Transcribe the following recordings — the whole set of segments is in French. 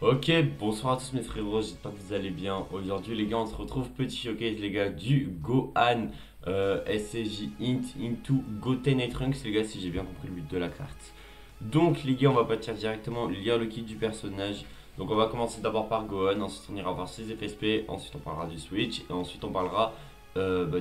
Ok, bonsoir à tous mes frérots, j'espère que vous allez bien. Aujourd'hui les gars, on se retrouve petit showcase les gars du Gohan SCJ Int into Goten et Trunks les gars, si j'ai bien compris le but de la carte. Donc les gars, on va partir directement lire le kit du personnage. Donc on va commencer d'abord par Gohan, ensuite on ira voir ses effets SP, ensuite on parlera du Switch et ensuite on parlera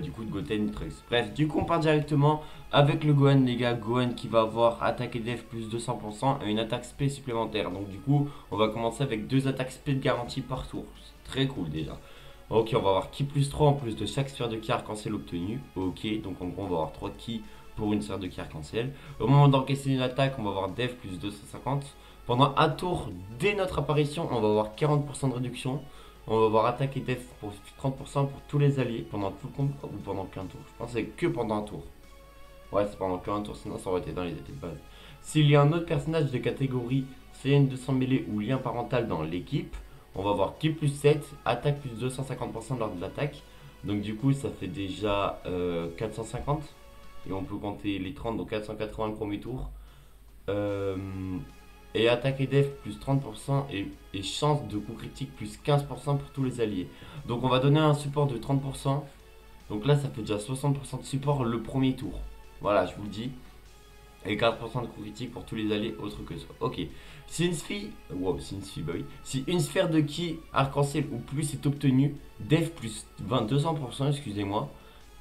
du coup de Goten et Trunks. Bref, du coup on part directement avec le Gohan les gars, Gohan qui va avoir attaque et def plus 200% et une attaque spé supplémentaire. Donc du coup on va commencer avec deux attaques spé de garantie par tour. C'est très cool déjà. Ok, on va avoir ki plus 3 en plus de chaque sphère de ki arc-en-ciel obtenue. Ok, donc en gros on va avoir 3 ki pour une sphère de ki arc-en-ciel. Au moment d'encaisser une attaque, on va avoir def plus 250. Pendant un tour, dès notre apparition, on va avoir 40% de réduction. On va avoir attaque et def pour 30% pour tous les alliés pendant tout le combat ou pendant qu'un tour. Je pense que c'est que pendant un tour. Ouais, c'est pendant qu'un tour, sinon ça aurait été dans les étés de base. S'il y a un autre personnage de catégorie CN200 mêlée ou lien parental dans l'équipe, on va avoir ki plus 7, attaque plus 250% lors de l'attaque. Donc du coup, ça fait déjà 450. Et on peut compter les 30, donc 480 le premier tour. Euh, et attaque et def plus 30% et chance de coup critique plus 15% pour tous les alliés. Donc on va donner un support de 30%. Donc là, ça fait déjà 60% de support le premier tour. Voilà, je vous le dis. Et 4% de coup critique pour tous les alliés autres que soi. Ok. Si une sphère, wow, si une sphère, bah oui. Si une sphère de ki arc-en-ciel ou plus est obtenue, def plus 200%, excusez-moi,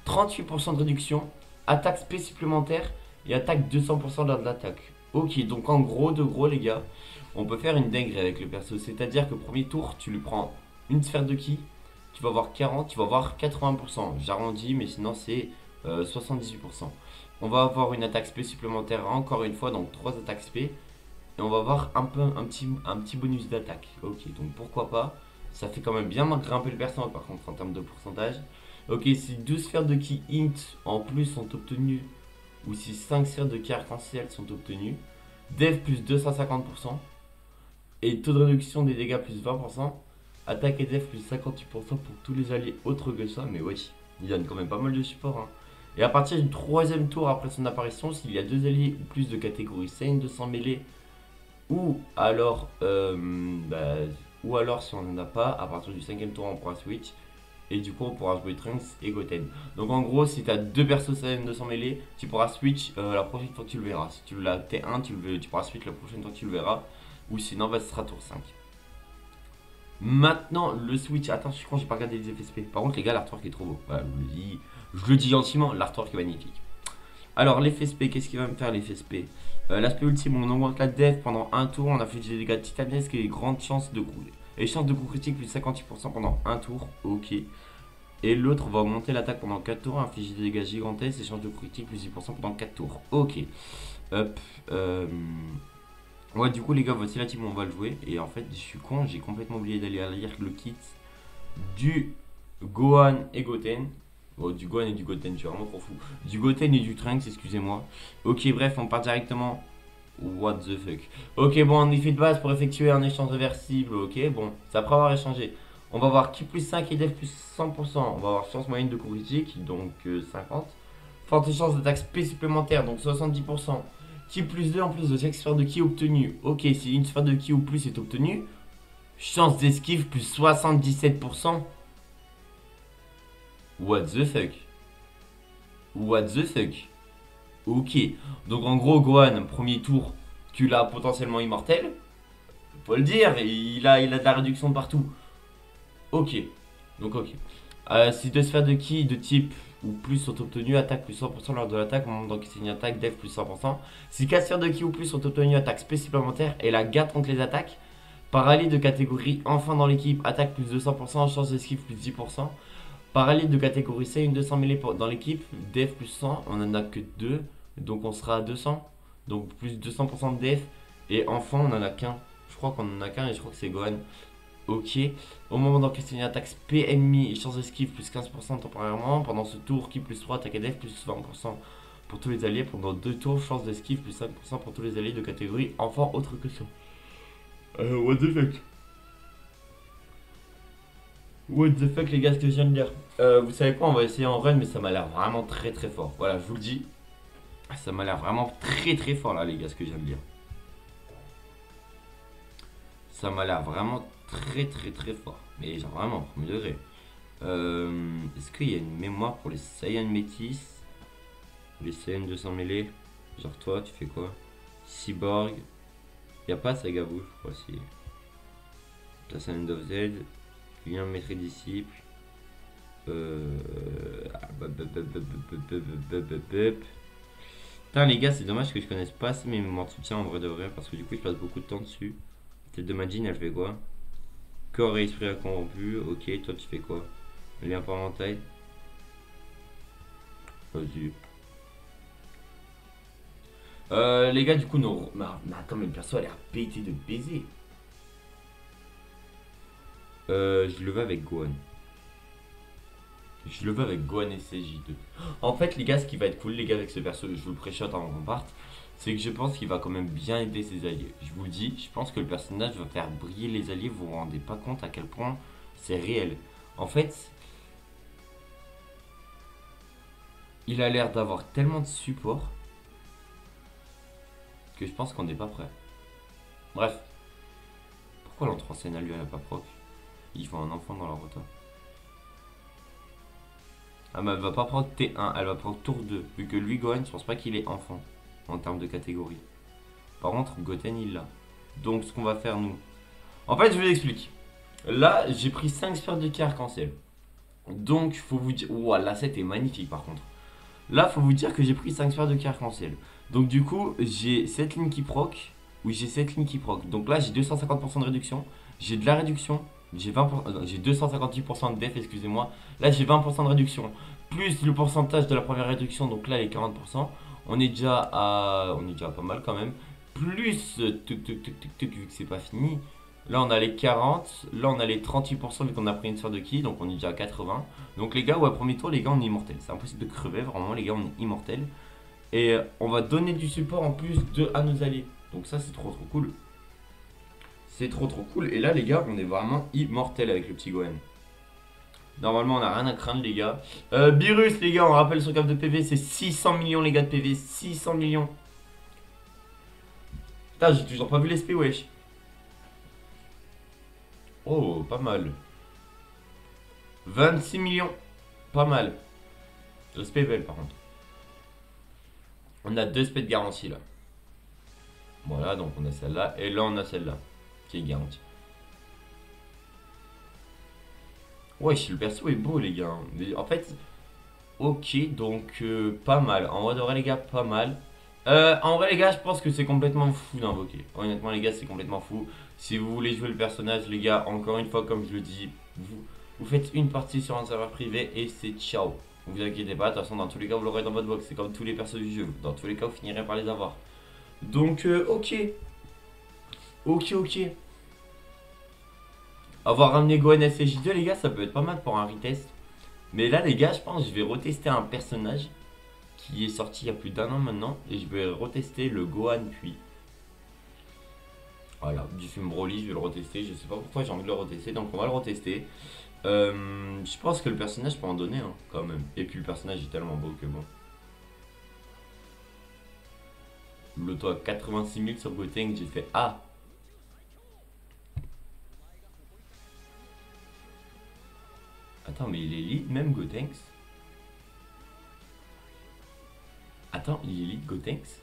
38% de réduction, attaque spé supplémentaire et attaque 200% lors de l'attaque. Ok, donc en gros, de gros les gars, on peut faire une dinguerie avec le perso. C'est-à-dire que premier tour, tu lui prends une sphère de ki, tu vas avoir 40, tu vas avoir 80%. J'arrondis, mais sinon c'est 78%. On va avoir une attaque spé supplémentaire encore une fois, donc 3 attaques spé. Et on va avoir un petit bonus d'attaque. Ok, donc pourquoi pas. Ça fait quand même bien grimper le perso par contre en termes de pourcentage. Ok, si 2 sphères de ki int en plus sont obtenues, ou si 5 sphères de ki arc-en-ciel sont obtenues, dev plus 250%, et taux de réduction des dégâts plus 20%, attaque et dev plus 58% pour tous les alliés autres que ça, mais wesh, il donne quand même pas mal de support. Hein. Et à partir du troisième tour après son apparition, s'il y a deux alliés ou plus de catégorie Saiyan 200 mêlée, ou alors, ou alors si on n'en a pas, à partir du cinquième tour on pourra switch. Et du coup on pourra jouer Trunks et Goten. Donc en gros si tu as deux persos Saiyan 200 mêlée, tu pourras switch la prochaine fois que tu le verras. Si tu l'as T1, tu pourras switch la prochaine fois que tu le verras. Ou sinon bah, ce sera tour 5. Maintenant le switch, attends je suis con, j'ai pas regardé les effets SP. Par contre les gars l'artwork est trop beau. Voilà, je le dis gentiment, l'artwork est magnifique. Alors l'effet SP, qu'est-ce qu'il va me faire l'effet SP? L'aspect ultime, on augmente la def pendant un tour, on inflige des dégâts titanesques et grandes chances de coup. Et chances de coup critique plus 58% pendant un tour, ok. Et l'autre va augmenter l'attaque pendant 4 tours, infliger des dégâts gigantesques et chances de coup critique plus 10% pendant 4 tours, ok. Hop, ouais du coup les gars, voici la team où on va le jouer. Et en fait je suis con, j'ai complètement oublié d'aller lire le kit du Gohan et Goten. Oh, du Gohan et du Goten, je suis vraiment trop fou. Du Goten et du Trunks, excusez-moi. Ok, bref, on part directement. What the fuck. Ok, bon, en effet de base pour effectuer un échange réversible. Ok, bon, c'est après avoir échangé. On va avoir ki plus 5 et def plus 100%. On va avoir chance moyenne de coup critique, donc 50. Forte chance d'attaque spé supplémentaire, donc 70%. Ki plus 2 en plus de chaque sphère de ki obtenue. Ok, si une sphère de ki ou plus est obtenue, chance d'esquive plus 77%. What the fuck? What the fuck? Ok. Donc en gros, Gohan, premier tour, tu l'as potentiellement immortel. Faut le dire, il a de la réduction de partout. Ok. Donc ok. Si deux sphères de ki de type ou plus sont obtenues, attaque plus 100% lors de l'attaque, au moment d'encaisser une attaque, def plus 100%. Si 4 sphères de ki ou plus sont obtenues, attaque spé supplémentaire et la garde contre les attaques. Par allié de catégorie enfin dans l'équipe, attaque plus 200%, chance d'esquive plus 10%. Parallèle de catégorie C, une 200 mêlée dans l'équipe, def plus 100, on en a que 2, donc on sera à 200, donc plus 200% de def, et enfant on en a qu'un, je crois qu'on en a qu'un et je crois que c'est Gohan. Ok, au moment d'encaisser une attaque SP ennemi et chance d'esquive plus 15% temporairement, pendant ce tour qui plus 3, attaque et def plus 20% pour tous les alliés, pendant 2 tours, chance d'esquive plus 5% pour tous les alliés de catégorie enfant autre que ça. What the fuck? What the fuck les gars, ce que je viens de dire. Vous savez quoi, on va essayer en run, mais ça m'a l'air vraiment très très fort. Voilà, je vous le dis. Ça m'a l'air vraiment très très fort là les gars, ce que je viens de dire. Ça m'a l'air vraiment très fort. Mais genre vraiment, premier degré. Est-ce qu'il y a une mémoire pour les Saiyan métis? Les Saiyan 200 mêlés? Genre toi, tu fais quoi? Cyborg. Y a pas Sagabou, je crois, si. Saiyan of Z. Lien maître et disciple. Putain les gars, c'est dommage que je connaisse pas assez mes mémoires de soutien en vrai de vrai, parce que du coup je passe beaucoup de temps dessus. Tête de Majin, elle fait quoi? Corps et esprit corrompu, ok, toi tu fais quoi? Lien parental. Vas-y. Les gars, du coup, non. Mais attends, mais le perso a l'air pété de baiser. Je le veux avec Gohan. Je le veux avec Gohan et CJ2. En fait, les gars, ce qui va être cool, les gars, avec ce perso, je vous le pré-shot avant qu'on parte, c'est que je pense qu'il va quand même bien aider ses alliés. Je vous le dis, je pense que le personnage va faire briller les alliés. Vous vous rendez pas compte à quel point c'est réel. En fait, il a l'air d'avoir tellement de support que je pense qu'on n'est pas prêt. Bref. Pourquoi l'entrée en scène à lui, elle a pas proc? Il faut un enfant dans la rota. Ah mais elle va pas prendre T1, elle va prendre tour 2. Vu que lui, Gohan, je pense pas qu'il est enfant en termes de catégorie. Par contre, Goten, il l'a. Donc ce qu'on va faire nous. En fait, je vous explique. Là, j'ai pris 5 sphères de ki arc-en-ciel. Donc, faut vous dire. Ouah, l'asset est magnifique par contre. Là, faut vous dire que j'ai pris 5 sphères de ki arc-en-ciel. Donc, du coup, j'ai 7 lignes qui proc. Oui, j'ai 7 lignes qui proc. Donc là, j'ai 250% de réduction. J'ai de la réduction. J'ai 20%, j'ai 258% de def, excusez-moi. Là, j'ai 20% de réduction. Plus le pourcentage de la première réduction. Donc là, les 40%. On est déjà pas mal quand même. Plus, vu que c'est pas fini. Là, on a les 40. Là, on a les 38% vu qu'on a pris une sphère de ki. Donc, on est déjà à 80. Donc, les gars, ouais, premier tour, les gars, on est immortel. C'est impossible de crever. Vraiment, les gars, on est immortel. Et on va donner du support en plus à nos alliés. Donc, ça, c'est trop cool. C'est trop cool. Et là, les gars, on est vraiment immortel avec le petit Gohan. Normalement, on n'a rien à craindre, les gars. Beerus, les gars, on rappelle son cap de PV, c'est 600 millions, les gars, de PV. 600 millions. Putain, j'ai toujours pas vu l'SP, wesh. Oh, pas mal. 26 millions. Pas mal. L'SP est belle, par contre. On a 2 SP de garantie, là. Voilà, donc on a celle-là. Et là, on a celle-là. Qui est garantie. Wesh, le perso est beau, les gars. Mais en fait, ok, donc pas mal. En vrai de vrai, les gars, pas mal. En vrai, les gars, je pense que c'est complètement fou d'invoquer. Honnêtement, les gars, c'est complètement fou. Si vous voulez jouer le personnage, les gars, encore une fois, comme je le dis, vous faites une partie sur un serveur privé et c'est ciao. Ne vous inquiétez pas, de toute façon, dans tous les cas, vous l'aurez dans votre box. C'est comme tous les persos du jeu. Dans tous les cas, vous finirez par les avoir. Donc, ok. Ok. Avoir ramené Gohan SJ2, les gars, ça peut être pas mal pour un retest. Mais là, les gars, je pense que je vais retester un personnage qui est sorti il y a plus d'1 an maintenant. Et je vais retester le Gohan puis. Voilà, du film Broly, je vais le retester. Je sais pas pourquoi j'ai envie de le retester, donc on va le retester. Je pense que le personnage peut en donner, hein, quand même. Et puis le personnage est tellement beau que bon. L'auto à 86 000 sur Gotenks, j'ai fait ah. Attends, mais il est lead même Gotenks? Attends, il est lead Gotenks?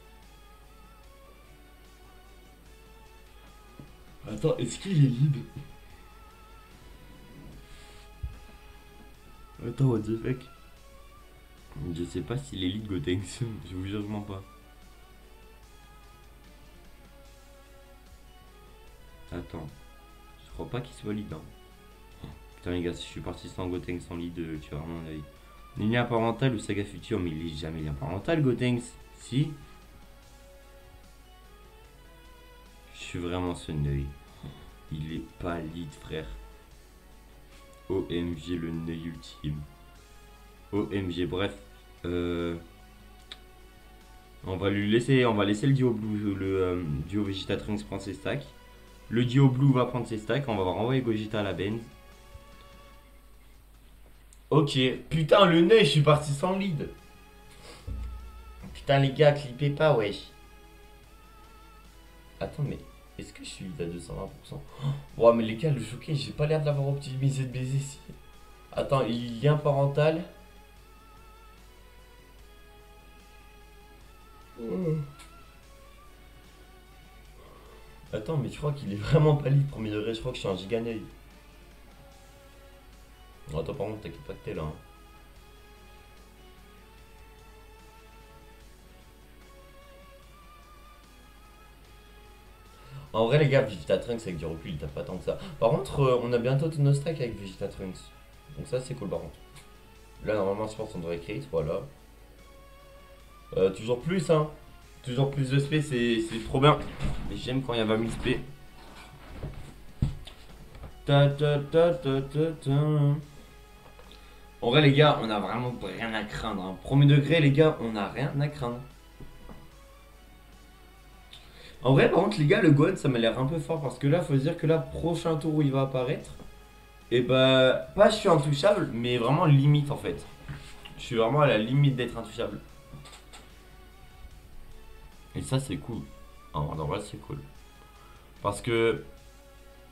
Attends, est-ce qu'il est lead? Attends, what the fuck? Je sais pas s'il est lead Gotenks, je vous jure vraiment pas. Attends, je crois pas qu'il soit lead. Hein. Putain les gars, si je suis parti sans Gotenks sans lead, tu vas vraiment l'œil. Lien parental ou saga future, mais il est jamais lien parental Gotenks. Si. Je suis vraiment son œil. Il est pas lead frère. OMG le nœud ultime. OMG bref. On va laisser le Dio Blue, le Dio Vegeta Trunks prendre ses stacks. Le Dio Blue va prendre ses stacks, on va renvoyer Gogeta à la Benz. Ok, putain le nez, je suis parti sans lead. Putain les gars, clippez pas wesh. Attends mais Est-ce que je suis à 220%? Oh, ouais, mais les gars, le showcase, j'ai pas l'air de l'avoir optimisé de baiser ici. Attends, lien parental. Attends, mais je crois qu'il est vraiment pas libre, premier degré. Je crois que je suis un giganeuil. Oh, attends, par contre, t'inquiète pas que t'es là, hein. En vrai, les gars, Vegetatrunks avec du recul, il tape pas tant que ça. Par contre, on a bientôt tous nos stacks avec Vegetatrunks. Donc, ça, c'est cool, par contre. Là, normalement, je pense qu'on devrait crit, voilà. Toujours plus, hein. Toujours plus de SP, c'est trop bien. Mais j'aime quand il y a 20 000 SP. Ta ta ta ta ta ta. En vrai, les gars, on a vraiment rien à craindre, hein. Premier degré, les gars, on a rien à craindre. En vrai, par contre, les gars, le God, ça m'a l'air un peu fort parce que là, faut se dire que là, prochain tour où il va apparaître, et bah, pas je suis intouchable, mais vraiment limite en fait. Je suis vraiment à la limite d'être intouchable. Et ça, c'est cool. En vrai, c'est cool. Parce que,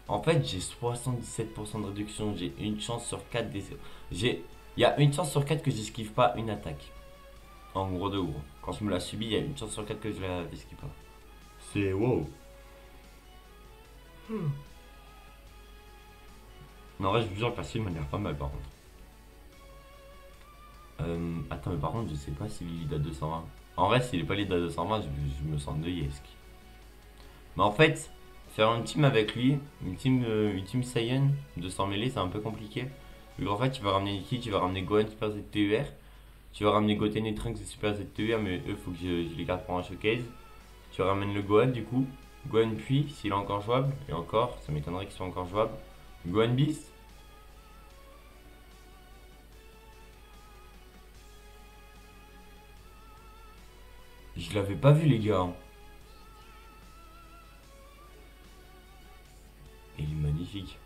en fait, j'ai 77% de réduction. J'ai une chance sur 4 d'essai. Il y a une chance sur 4 que j'esquive pas une attaque. En gros de gros. Quand je me la subis, il y a une chance sur 4 que je la esquive pas. C'est wow. Mais en vrai, je vous jure, le perso, il m'a l'air pas mal par contre. Attends, mais par contre, je sais pas s'il est lead à 220. En vrai, s'il est pas lead à 220, je me sens neuillesque. Mais en fait, faire une team avec lui, une team Saiyan 200 mêlée, c'est un peu compliqué. Vu qu'en fait, tu vas ramener Nikki, tu vas ramener Gohan Super ZTUR, tu vas ramener Goten et Trunks et Super ZTUR, mais eux, faut que je les garde pour un showcase. Tu ramènes le Gohan du coup, Gohan puis, s'il est encore jouable, et encore, ça m'étonnerait qu'il soit encore jouable. Gohan Beast. Je l'avais pas vu les gars, hein. Il est magnifique.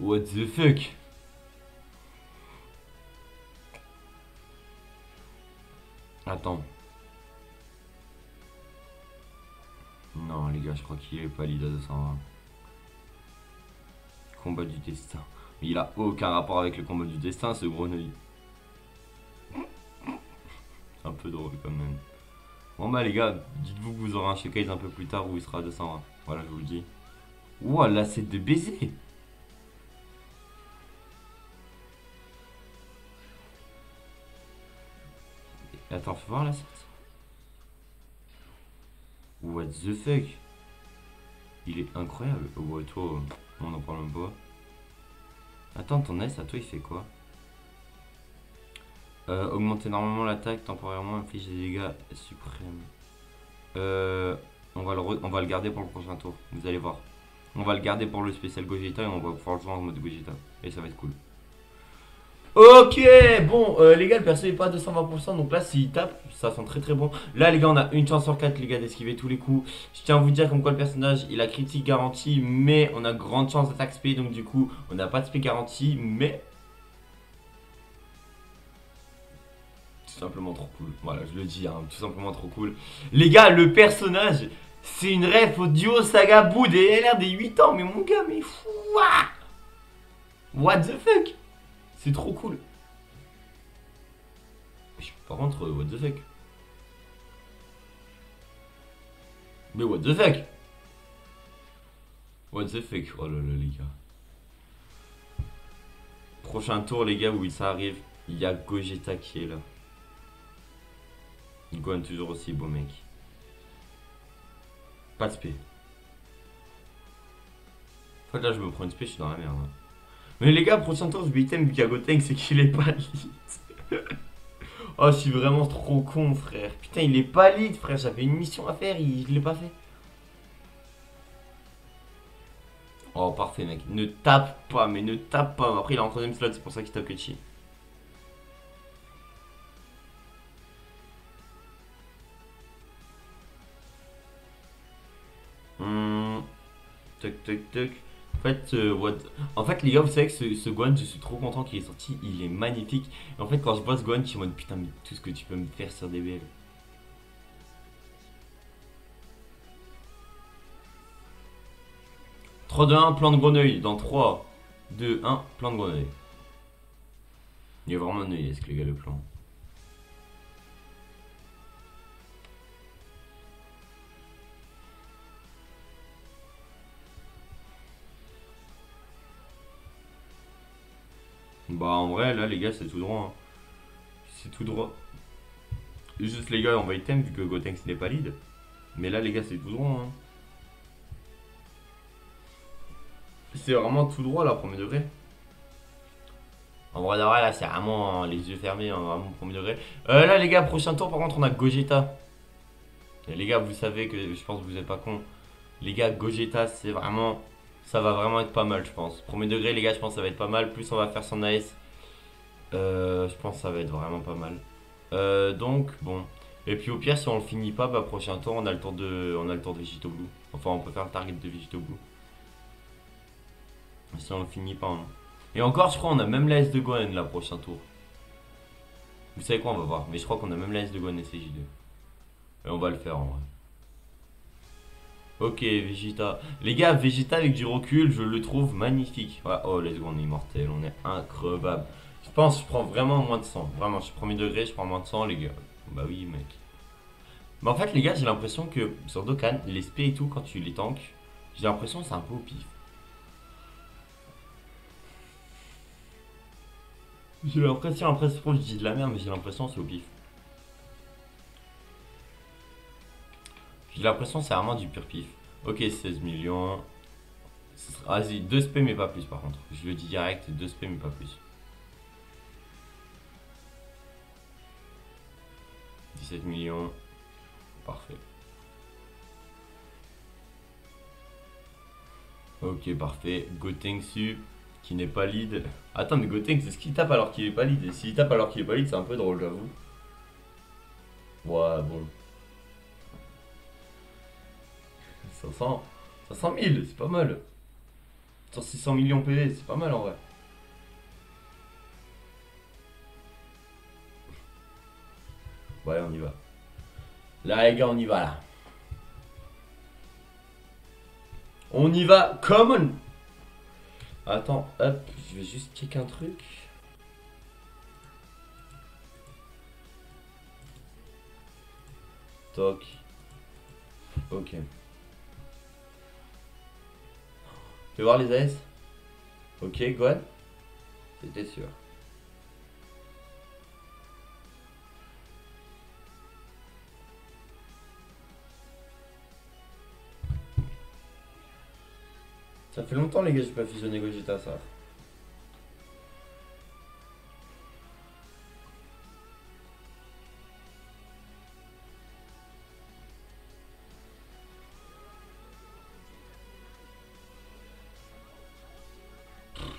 What the fuck? Attends. Non les gars, je crois qu'il est pas lead à 220. Combat du destin. Mais il a aucun rapport avec le combat du destin, ce grenouille. Un peu drôle quand même. Bon bah les gars, dites-vous que vous aurez un showcase un peu plus tard où il sera à 220. Voilà, je vous le dis. Ouah, là c'est de baiser. Attends, fais voir la set. What the fuck? Il est incroyable. Ouais, toi, on en parle même pas. Attends, ton S à toi il fait quoi? Augmenter normalement l'attaque, temporairement inflige des dégâts suprêmes. On va le garder pour le prochain tour, vous allez voir. On va le garder pour le spécial Gogeta et on va pouvoir le jouer en mode Gogeta. Et ça va être cool. Ok, bon, les gars, le perso est pas à 220%, donc là, s'il tape, ça sent très très bon. Là, les gars, on a une chance sur 4, les gars, d'esquiver tous les coups. Je tiens à vous dire comme quoi le personnage, il a critique garantie, mais on a grande chance d'attaque SP, donc du coup, on n'a pas de SP garantie, mais... tout simplement trop cool. Voilà, je le dis, hein, tout simplement trop cool. Les gars, le personnage, c'est une ref au duo Saga Boo des LR des 8 ans, mais mon gars, mais fou. What the fuck? C'est trop cool. Par contre, what the fuck? Mais what the fuck? What the fuck? Oh là là, les gars. Prochain tour, les gars, où ça arrive, il y a Gogeta qui est là. Gohan toujours aussi beau, mec. Pas de spé. En fait, là, je me prends une spé, je suis dans la merde. Hein. Mais les gars, prochain tour, je vais item vu qu'il y a Gotenks, c'est qu'il est pas lit. Oh, je suis vraiment trop con, frère. Putain, il est pas lit, frère. J'avais une mission à faire, je l'ai pas fait. Oh, parfait, mec. Ne tape pas, mais ne tape pas. Après, il est en 3ème slot, c'est pour ça qu'il tape Kechi. Toc, toc, toc. En fait, les gars, vous savez que ce Gohan, je suis trop content qu'il est sorti. Il est magnifique. Et en fait, quand je vois ce Gohan, je suis en mode putain, mais tout ce que tu peux me faire sur DBL. 3, 2, 1, plan de grenouille. Dans 3, 2, 1, plan de grenouille. Il est vraiment neuillesque les gars le plan. Bah en vrai là les gars c'est tout droit. Hein. C'est tout droit. Juste les gars on va item vu que Gotenks n'est pas lead. Mais là les gars c'est tout droit. Hein. C'est vraiment tout droit là premier degré. En vrai de vrai là c'est vraiment les yeux fermés, hein, vraiment premier degré. Là les gars prochain tour par contre on a Gogeta. Et les gars vous savez que je pense que vous êtes pas cons. Les gars Gogeta c'est vraiment... Ça va vraiment être pas mal je pense. Premier degré les gars je pense que ça va être pas mal. Plus on va faire son AS. Je pense que ça va être vraiment pas mal. Donc bon. Et puis au pire si on le finit pas, bah prochain tour on a le tour de Vegito Blue. Enfin on peut faire le target de Vegito Blue. Si on le finit pas. Hein. Et encore je crois on a même la S de Gohan là prochain tour. Vous savez quoi on va voir. Mais je crois qu'on a même la S de Gohan SCJ2. Et on va le faire en vrai. Ok Vegeta. Les gars Vegeta avec du recul je le trouve magnifique. Ouais, oh let's go on est immortel. On est increvable. Je pense que je prends vraiment moins de 100. Vraiment, je suis premier degré, je prends moins de 100, les gars. Bah oui, mec. Mais en fait, les gars, j'ai l'impression que sur Dokkan, les spé et tout, quand tu les tanks, j'ai l'impression que c'est un peu au pif. J'ai l'impression, après, je dis de la merde, mais j'ai l'impression que c'est au pif. J'ai l'impression que c'est vraiment du pur pif. Ok, 16 millions. Vas-y, 2 spé, mais pas plus par contre. Je le dis direct, 2 spé, mais pas plus. 17 millions. Parfait. Ok, parfait. Gotenks qui n'est pas lead. Attends, mais Gotenks, est-ce qu'il tape alors qu'il est pas lead? Et s'il tape alors qu'il est pas lead, c'est un peu drôle, j'avoue. Ouais, bon. 500 000, c'est pas mal. Sur 600 millions PV, c'est pas mal en vrai. Ouais, on y va. Là, les gars, on y va là. On y va, come on. Attends, hop, je vais juste check un truc. Toc. Ok. Fais voir les AS. Ok, Gohan. C'était sûr. Ça fait longtemps les gars, j'ai pas fusionné Gogeta ça.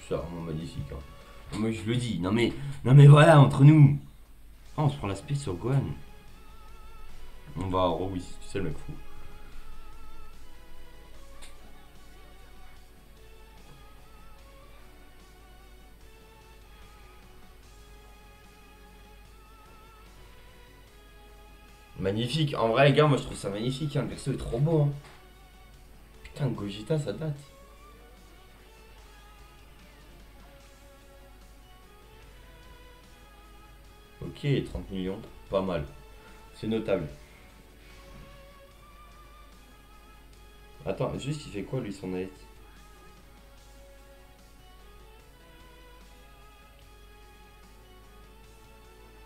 C'est vraiment magnifique. Hein. Moi je le dis, non mais voilà, entre nous. Ah, on se prend l'aspect sur Gohan. On va, oh oui, tu sais le mec fou. Magnifique, en vrai les gars, moi je trouve ça magnifique, hein. Le perso est trop beau. Hein. Putain, Gogeta ça date. Ok, 30 millions, pas mal. C'est notable. Attends, juste il fait quoi lui son AS?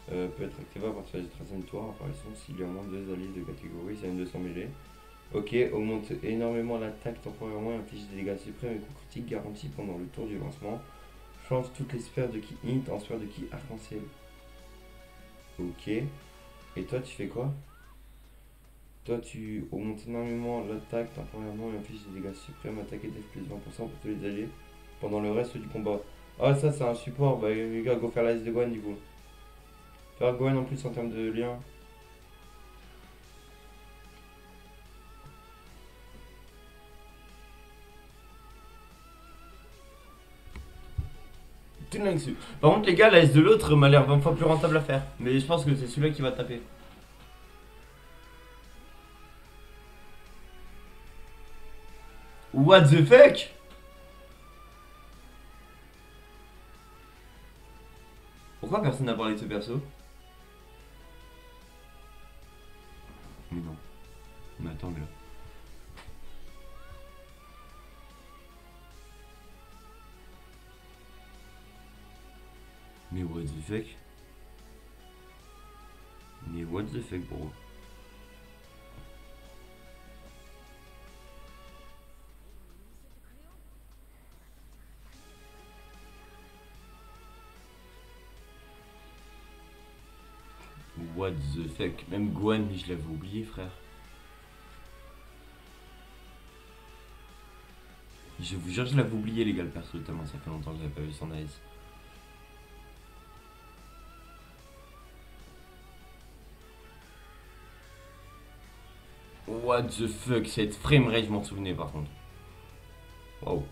Peut être activé à partir du 13e tour, apparition s'il y a moins de 2 alliés de catégorie, c'est M200 mêlée. Ok, augmente énormément l'attaque temporairement et inflige des dégâts suprêmes et coups critiques garantis pendant le tour du lancement. Change toutes les sphères de ki int en sphères de ki arc-en-ciel. Ok. Et toi tu fais quoi? Toi tu augmentes énormément l'attaque temporairement et inflige des dégâts suprêmes, attaque et def plus 20% pour tous les alliés pendant le reste du combat. Ah ça c'est un support, bah les gars go faire la S de Gohan du coup. Faire Gohan en plus en termes de lien. Par contre les gars, la S de l'autre m'a l'air 20 fois plus rentable à faire. Mais je pense que c'est celui-là qui va taper. What the fuck? Pourquoi personne n'a parlé de ce perso? Mais non. Mais attends, mais là. Mais what the fuck? Mais what the fuck, bro? What the fuck? Même Gohan, mais je l'avais oublié, frère. Je vous jure, je l'avais oublié, les gars, le perso, tellement ça fait longtemps que j'avais pas vu son AS. What the fuck? Cette framerate, je m'en souvenais par contre. Waouh.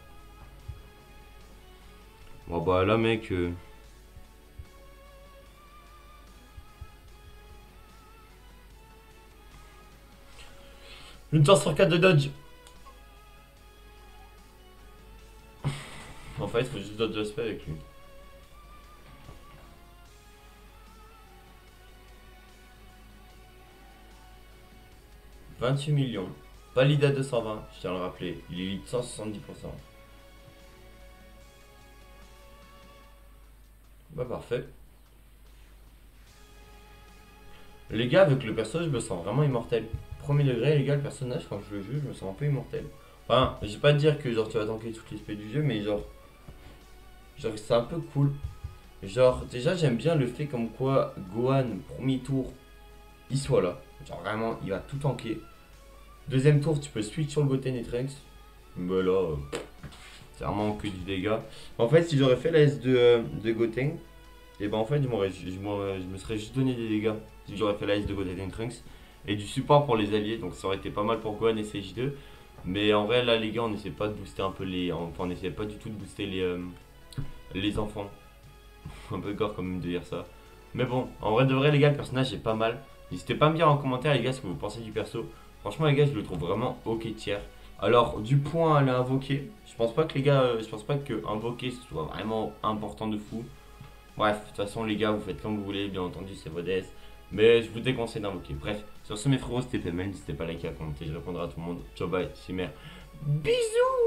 Bon, bah là, mec. Une chance sur 4 de dodge. En fait, il faut juste dodge l'aspect avec lui. « 28 millions. Valide à 220, je tiens à le rappeler. Il est lead 170%. Bah parfait. Les gars, avec le perso, je me sens vraiment immortel. Premier degré, les gars, le personnage, quand je le joue, je me sens un peu immortel. Enfin, je vais pas te dire que genre tu vas tanker toutes les spells du jeu, mais genre c'est un peu cool. Genre, déjà, j'aime bien le fait comme quoi Gohan, premier tour, il soit là. Genre, vraiment, il va tout tanker. Deuxième tour, tu peux switch sur le Goten et Trunks. Mais là, c'est vraiment que du dégât. En fait, si j'aurais fait la S de Goten, et ben en fait, je me serais juste donné des dégâts. Si j'aurais fait la S de Goten et Trunks. Et du support pour les alliés, donc ça aurait été pas mal pour Gohan et CJ2. Mais en vrai, là, les gars, on essaie pas de booster un peu les. Enfin, on essaie pas du tout de booster les enfants. Un peu gore quand même de dire ça. Mais bon, en vrai de vrai, les gars, le personnage est pas mal. N'hésitez pas à me dire en commentaire, les gars, ce que vous pensez du perso. Franchement, les gars, je le trouve vraiment ok tiers. Alors, du point à l'invoquer, je pense pas que les gars, je pense pas que invoquer soit vraiment important de fou. Bref, de toute façon, les gars, vous faites comme vous voulez, bien entendu, c'est vos DS. Mais je vous déconseille d'invoquer. Bref, sur ce, mes frérots, c'était Pemel. N'hésitez pas à liker, à commenter, je répondrai à tout le monde. Ciao, bye, c'est mère. Bisous!